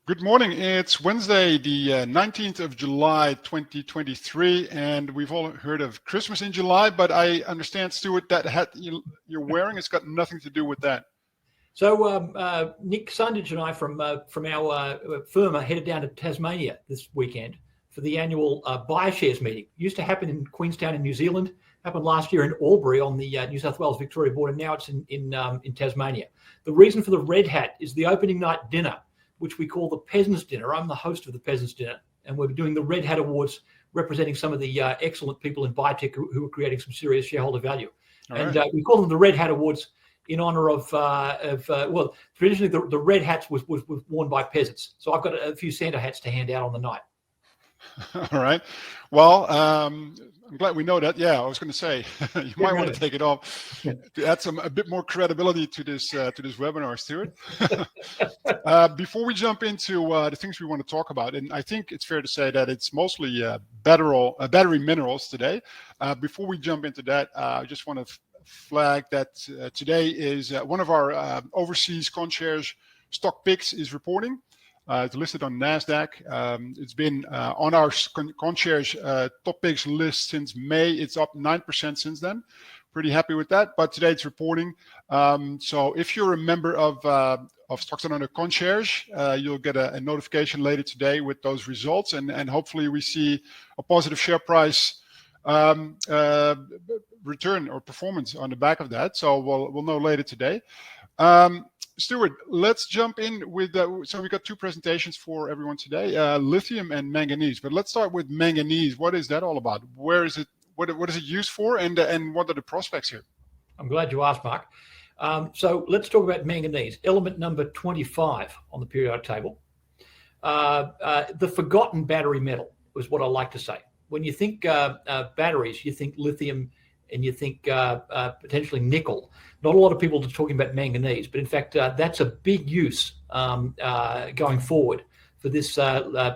Good morning. It's Wednesday, the 19th of July, 2023, and we've all heard of Christmas in July, but I understand, Stuart, that hat you're wearing has got nothing to do with that. So Nick Sundage and I from our firm are headed down to Tasmania this weekend for the annual BioShares meeting. It used to happen in Queenstown in New Zealand, happened last year in Albury on the New South Wales-Victoria border. Now it's in Tasmania. The reason for the red hat is the opening night dinner, which we call the Peasants' Dinner. I'm the host of the Peasants' Dinner, and we're doing the Red Hat Awards representing some of the excellent people in biotech who are creating some serious shareholder value. All and right. We call them the Red Hat Awards in honor of traditionally the red hats was worn by peasants. So I've got a few Santa hats to hand out on the night. All right. Well, I'm glad we know that. Yeah, I was going to say you might want to take it off to add a bit more credibility to this webinar, Stuart. Before we jump into the things we want to talk about, and I think it's fair to say that it's mostly battery minerals today. Before we jump into that, I just want to flag that today is one of our overseas concierge stock picks is reporting. It's listed on NASDAQ. It's been on our concierge top picks list since May. It's up 9% since then. Pretty happy with that. But today it's reporting. So if you're a member of Stocks Under Concierge, you'll get a notification later today with those results, and hopefully we see a positive share price return or performance on the back of that. So we'll know later today. Stuart, let's jump in with so we got two presentations for everyone today, lithium and manganese. But let's start with manganese. What is that all about? Where is it? What is it used for? And what are the prospects here? I'm glad you asked, Mark. So let's talk about manganese, element number 25 on the periodic table. The forgotten battery metal is what I like to say. When you think batteries, you think lithium and you think potentially nickel. Not a lot of people are talking about manganese, but in fact, that's a big use going forward for this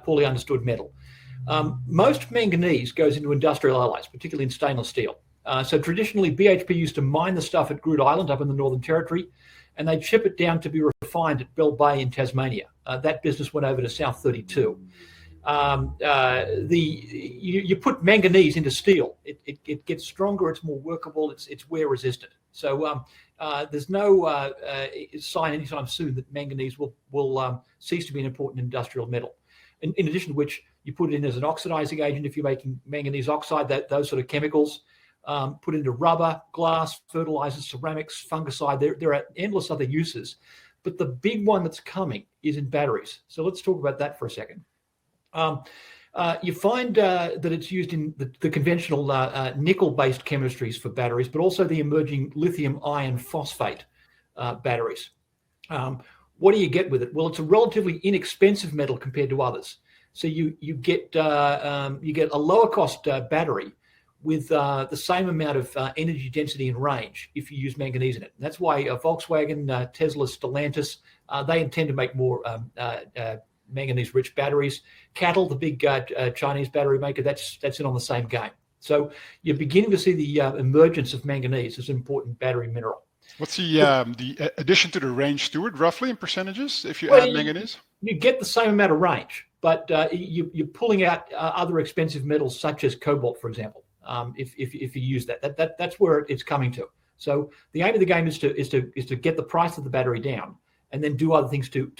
poorly understood metal. Most manganese goes into industrial alloys, particularly in stainless steel. So traditionally, BHP used to mine the stuff at Groote Eylandt up in the Northern Territory, and they'd ship it down to be refined at Bell Bay in Tasmania. That business went over to South 32. You put manganese into steel, it gets stronger, it's more workable, it's wear resistant. So there's no sign anytime soon that manganese will cease to be an important industrial metal. In addition to which, you put it in as an oxidizing agent if you're making manganese oxide, those sort of chemicals. Put into rubber, glass, fertilizers, ceramics, fungicide. There are endless other uses, but the big one that's coming is in batteries. So let's talk about that for a second. You find that it's used in the conventional nickel-based chemistries for batteries, but also the emerging lithium iron phosphate batteries. What do you get with it? Well, it's a relatively inexpensive metal compared to others. So you get a lower cost battery with the same amount of energy density and range if you use manganese in it. And that's why Volkswagen, Tesla, Stellantis, they intend to make more manganese-rich batteries. Cattle, the big Chinese battery maker, that's in on the same game. So you're beginning to see the emergence of manganese as an important battery mineral. What's the addition to the range, Stuart, roughly in percanoges if you add manganese? You get the same amount of range, but you're pulling out other expensive metals such as cobalt, for example. If you use that's where it's coming to. So the aim of the game is to get the price of the battery down, and then do other things to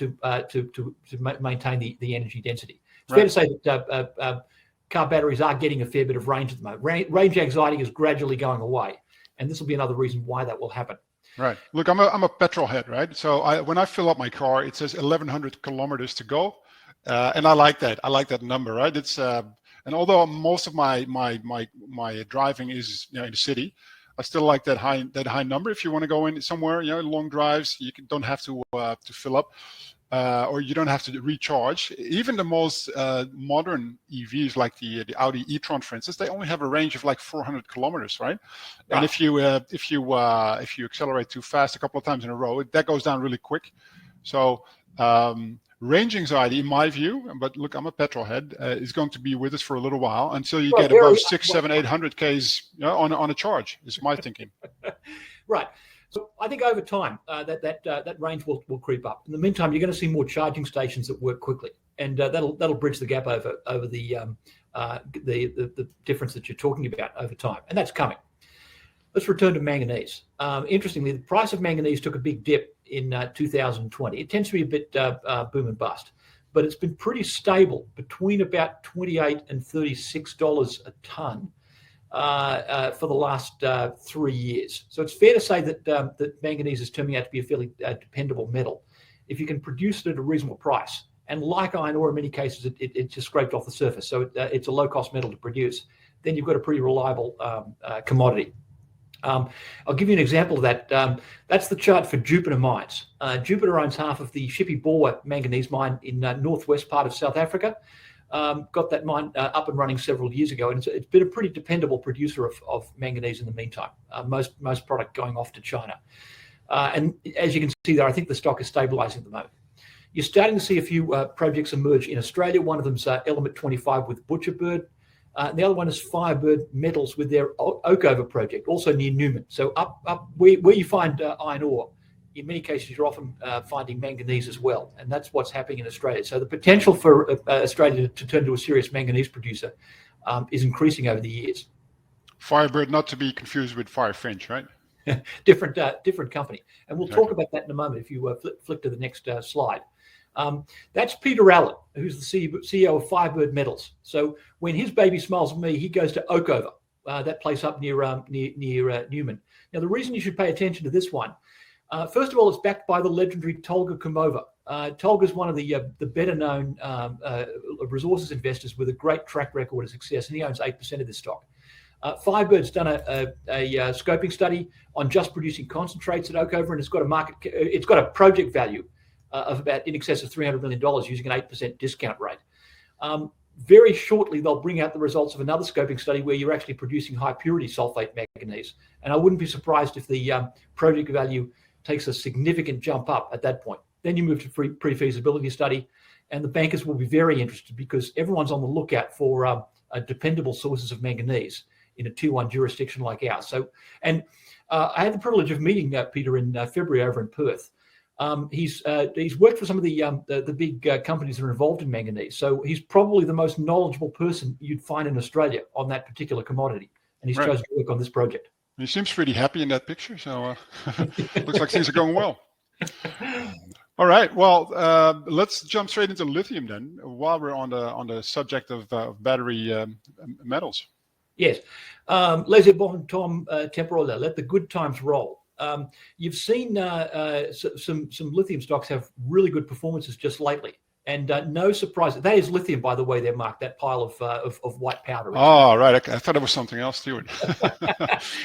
maintain the energy density. It's fair to say that car batteries are getting a fair bit of range at the moment. Range anxiety is gradually going away, and this will be another reason why that will happen. Right. Look, I'm a petrol head, right? So when I fill up my car, it says 1,100 kilometers to go, and I like that. I like that number, right? It's and although most of my driving is in the city, I still like that high number. If you want to go in somewhere, long drives, you don't have to fill up, or you don't have to recharge. Even the most modern EVs, like the Audi e-tron, for instance, they only have a range of like 400 kilometers, right? Wow. And if you accelerate too fast a couple of times in a row, that goes down really quick. So range anxiety, in my view, but look, I'm a petrol head, is going to be with us for a little while until you get above 600, 700, 800 Ks on a charge, is my thinking. Right. So I think over time that range will creep up. In the meantime, you're going to see more charging stations that work quickly, and that'll bridge the gap over the difference that you're talking about over time, and that's coming. Let's return to manganese. Interestingly, the price of manganese took a big dip in 2020. It tends to be a bit boom and bust, but it's been pretty stable between about $28 and $36 a ton for the last 3 years. So it's fair to say that manganese is turning out to be a fairly dependable metal if you can produce it at a reasonable price. And like iron ore, in many cases, it just scraped off the surface. So it's a low-cost metal to produce. Then you've got a pretty reliable commodity. I'll give you an example of that. That's the chart for Jupiter Mines. Jupiter owns half of the Shipibowa manganese mine in northwest part of South Africa. Got that mine up and running several years ago, and it's been a pretty dependable producer of manganese in the meantime. Most product going off to China. And as you can see there, I think the stock is stabilizing at the moment. You're starting to see a few projects emerge in Australia. One of them's Element 25 with Butcherbird. The other one is Firebird Metals with their Oakover project, also near Newman. So up where you find iron ore, in many cases you're often finding manganese as well, and that's what's happening in Australia. So the potential for Australia to turn to a serious manganese producer is increasing over the years. Firebird, not to be confused with Firefinch, right? different company, and we'll talk about that in a moment if you flick to the next slide. That's Peter Allen, who's the CEO of Firebird Metals. So when his baby smiles at me, he goes to Oakover, that place up near Newman. Now, the reason you should pay attention to this one, first of all, it's backed by the legendary Tolga Kumova. Tolga is one of the better-known resources investors with a great track record of success, and he owns 8% of this stock. Firebird's done a scoping study on just producing concentrates at Oakover, and it's got a project value of about in excess of $300 million using an 8% discount rate. Very shortly, they'll bring out the results of another scoping study where you're actually producing high purity sulfate manganese. And I wouldn't be surprised if the project value takes a significant jump up at that point. Then you move to pre-feasibility study, and the bankers will be very interested because everyone's on the lookout for dependable sources of manganese in a tier 1 jurisdiction like ours. So, and I had the privilege of meeting Peter in February over in Perth. He's worked for some of the big companies that are involved in manganese. So he's probably the most knowledgeable person you'd find in Australia on that particular commodity. And he's chosen to work on this project. He seems pretty happy in that picture. So looks like things are going well. All right. Well, let's jump straight into lithium then, while we're on the subject of battery metals. Yes. Laissez bon temps temporal. Let the good times roll. You've seen some lithium stocks have really good performances just lately, and no surprise. That is lithium, by the way. They're marked that pile of white powder. Oh, right. I thought it was something else, Stuart.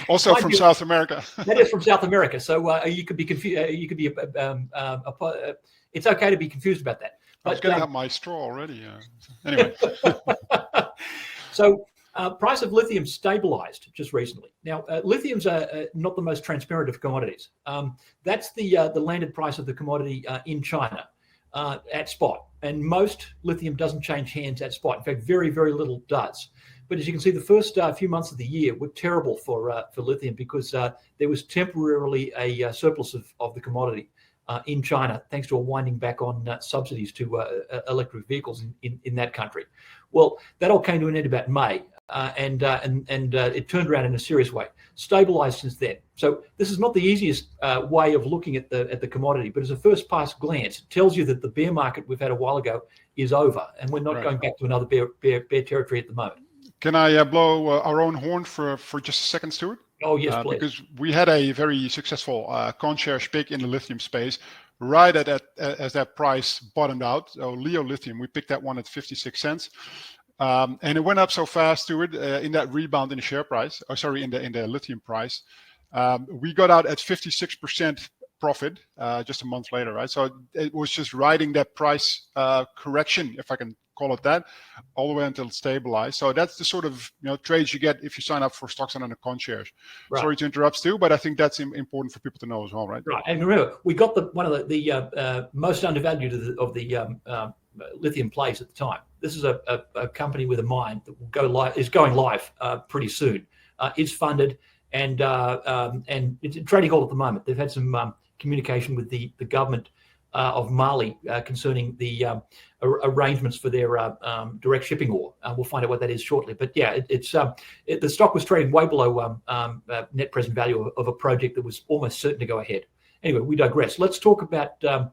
Also from South America. That is from South America. So you could be confused. You could be. It's okay to be confused about that. But, I was getting up my straw already. Anyway. So. Price of lithium stabilized just recently. Now, lithium's not the most transparent of commodities. That's the landed price of the commodity in China at spot. And most lithium doesn't change hands at spot. In fact, very, very little does. But as you can see, the first few months of the year were terrible for lithium because there was temporarily a surplus of the commodity in China, thanks to a winding back on subsidies to electric vehicles in that country. Well, that all came to an end about May. And it turned around in a serious way, stabilized since then. So this is not the easiest way of looking at the commodity, but as a first pass glance, it tells you that the bear market we've had a while ago is over, and we're not going back to another bear territory at the moment. Can I blow our own horn for just a second, Stuart? Oh, yes, please. Because we had a very successful concierge pick in the lithium space right as that price bottomed out. So Leo Lithium, we picked that one at 56 cents. And it went up so fast, Stuart, in that rebound in the share price, in the lithium price. We got out at 56% profit just a month later, right? So it was just riding that price correction, if I can call it that, all the way until it stabilized. So that's the sort of trades you get if you sign up for stocks under the concierge. Right. Sorry to interrupt, Stu, but I think that's important for people to know as well, right? Right. And remember, we got one of the most undervalued of the lithium plays at the time. This is a company with a mine that will is going live pretty soon. It's funded, and it's a trading halt at the moment. They've had some communication with the government of Mali concerning the arrangements for their direct shipping ore. We'll find out what that is shortly. But yeah, the stock was trading way below net present value of a project that was almost certain to go ahead. Anyway, we digress. Let's talk about that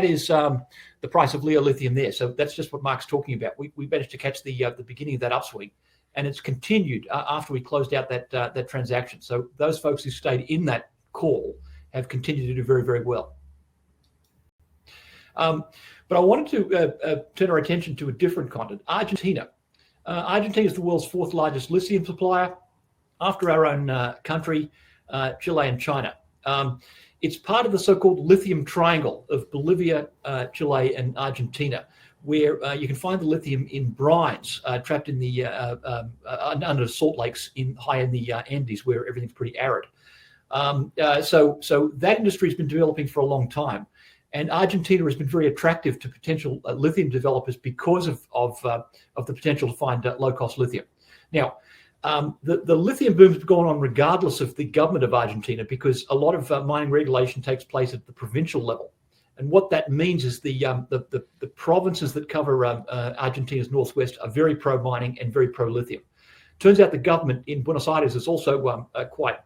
is the price of Lithium there. So that's just what Mark's talking about. We managed to catch the beginning of that upswing, and it's continued after we closed out that transaction. So those folks who stayed in that call have continued to do very, very well. But I wanted to turn our attention to a different continent, Argentina. Argentina is the world's fourth largest lithium supplier after our own country, Chile and China. It's part of the so-called lithium triangle of Bolivia, Chile, and Argentina, where you can find the lithium in brines trapped in the under salt lakes high in the Andes, where everything's pretty arid. So that industry has been developing for a long time, and Argentina has been very attractive to potential lithium developers because of the potential to find low-cost lithium. Now, the lithium boom has gone on regardless of the government of Argentina, because a lot of mining regulation takes place at the provincial level. And what that means is the provinces that cover Argentina's northwest are very pro-mining and very pro-lithium. Turns out the government in Buenos Aires is also quite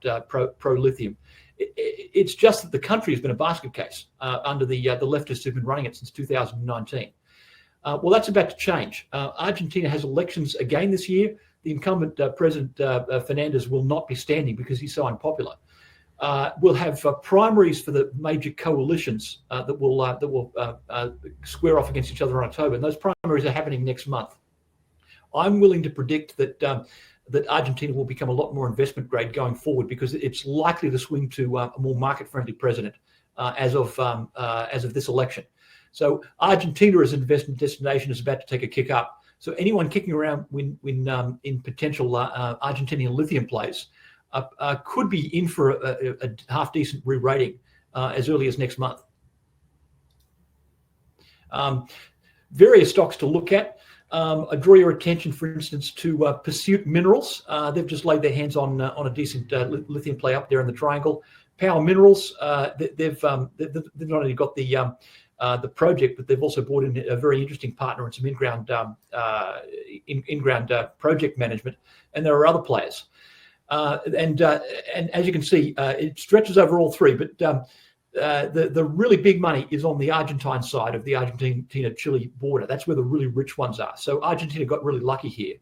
pro-lithium. It's just that the country has been a basket case under the leftists who've been running it since 2019. Well, that's about to change. Argentina has elections again this year. The incumbent President Fernandez will not be standing because he's so unpopular. We'll have primaries for the major coalitions that will square off against each other in October, and those primaries are happening next month. I'm willing to predict that Argentina will become a lot more investment grade going forward, because it's likely to swing to a more market-friendly president as of this election. So Argentina as an investment destination is about to take a kick up. So anyone kicking around in potential Argentinian lithium plays could be in for a half-decent re-rating as early as next month. Various stocks to look at. I draw your attention, for instance, to Pursuit Minerals. They've just laid their hands on a decent lithium play up there in the triangle. Power Minerals, they've not only got the project, but they've also brought in a very interesting partner and some in-ground project management. And there are other players. And as you can see, it stretches over all three. But the really big money is on the Argentine side of the Argentina-Chile border. That's where the really rich ones are. So Argentina got really lucky here,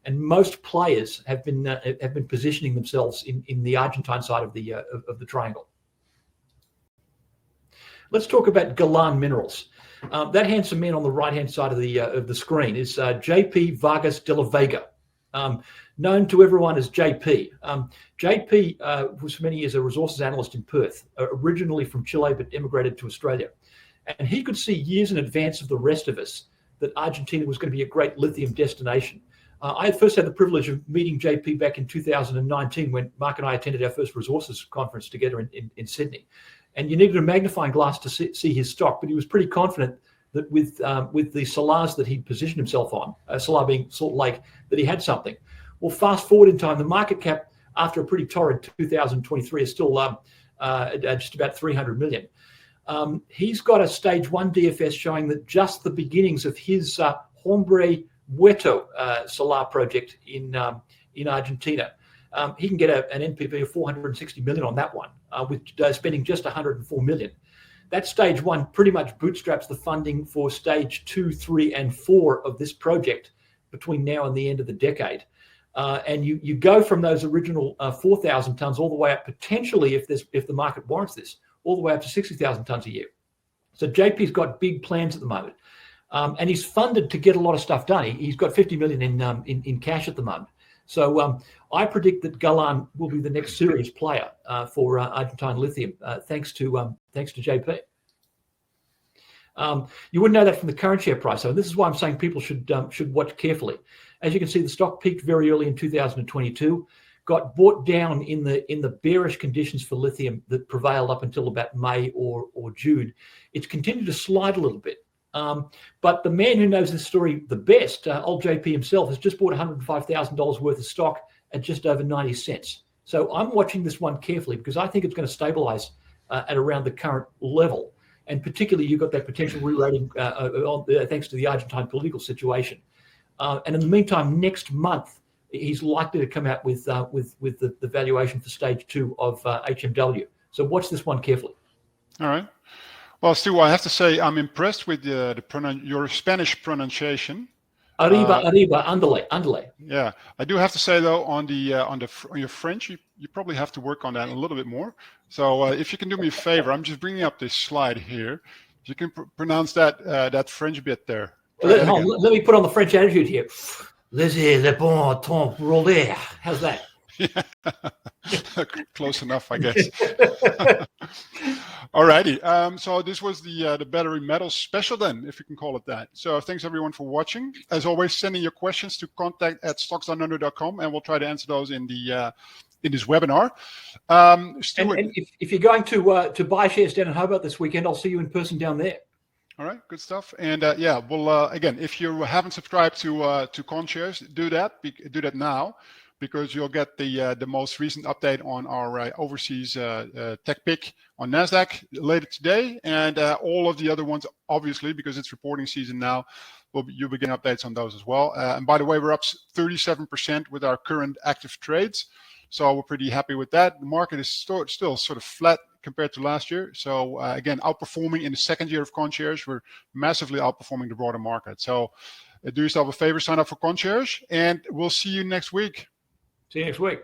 and most players have been positioning themselves in the Argentine side of the triangle. Let's talk about Galan Minerals. That handsome man on the right-hand side of the screen is JP Vargas de la Vega, known to everyone as JP. JP was for many years a resources analyst in Perth, originally from Chile but immigrated to Australia. And he could see years in advance of the rest of us that Argentina was going to be a great lithium destination. I first had the privilege of meeting JP back in 2019 when Mark and I attended our first resources conference together in Sydney. And you needed a magnifying glass to see his stock, but he was pretty confident that with the salars that he'd positioned himself on, salar being Salt Lake, that he had something. Well, fast forward in time, the market cap after a pretty torrid 2023 is still just about 300 million. He's got a stage 1 DFS showing that just the beginnings of his Hombre Muerto solar project in Argentina. He can get an NPV of 460 million on that one, with spending just 104 million. That stage 1 pretty much bootstraps the funding for stage 2, 3, and 4 of this project between now and the end of the decade. And you go from those original 4,000 tons all the way up, potentially, if the market warrants this, all the way up to 60,000 tons a year. So JP's got big plans at the moment, and he's funded to get a lot of stuff done. He's got 50 million in cash at the moment. So I predict that Galan will be the next serious player for Argentine lithium, thanks to JP. You wouldn't know that from the current share price. So this is why I'm saying people should watch carefully. As you can see, the stock peaked very early in 2022, got bought down in the bearish conditions for lithium that prevailed up until about May or June. It's continued to slide a little bit. But the man who knows this story the best, old JP himself, has just bought $105,000 worth of stock at just over 90 cents. So I'm watching this one carefully because I think it's going to stabilize at around the current level. And particularly, you've got that potential re-rating thanks to the Argentine political situation. And in the meantime, next month, he's likely to come out with the valuation for stage 2 of HMW. So watch this one carefully. All right. Well, Stu, I have to say I'm impressed with your Spanish pronunciation. Arriba, andale. Yeah, I do have to say though, on your French, you probably have to work on that a little bit more. So if you can do me a favor, I'm just bringing up this slide here. You can pronounce that French bit there. Let me put on the French attitude here. Laissez le bon temps rouler. How's that? Yeah. Close enough, I guess. Alrighty. So this was the battery metals special then, if you can call it that. So thanks everyone for watching. As always, sending your questions to contact@stocksdownunder.com, and we'll try to answer those in this webinar. Stuart, and if you're going to buy shares down in Hobart this weekend, I'll see you in person down there. All right, good stuff. And yeah, well, again, if you haven't subscribed to ConShares, do that now, because you'll get the most recent update on our overseas tech pick on NASDAQ later today, and all of the other ones, obviously, because it's reporting season now, you'll be getting updates on those as well. And by the way, we're up 37% with our current active trades, so we're pretty happy with that. The market is still sort of flat compared to last year. So again, outperforming in the second year of ConShares, we're massively outperforming the broader market. So do yourself a favor, sign up for ConShares, and we'll see you next week. See you next week.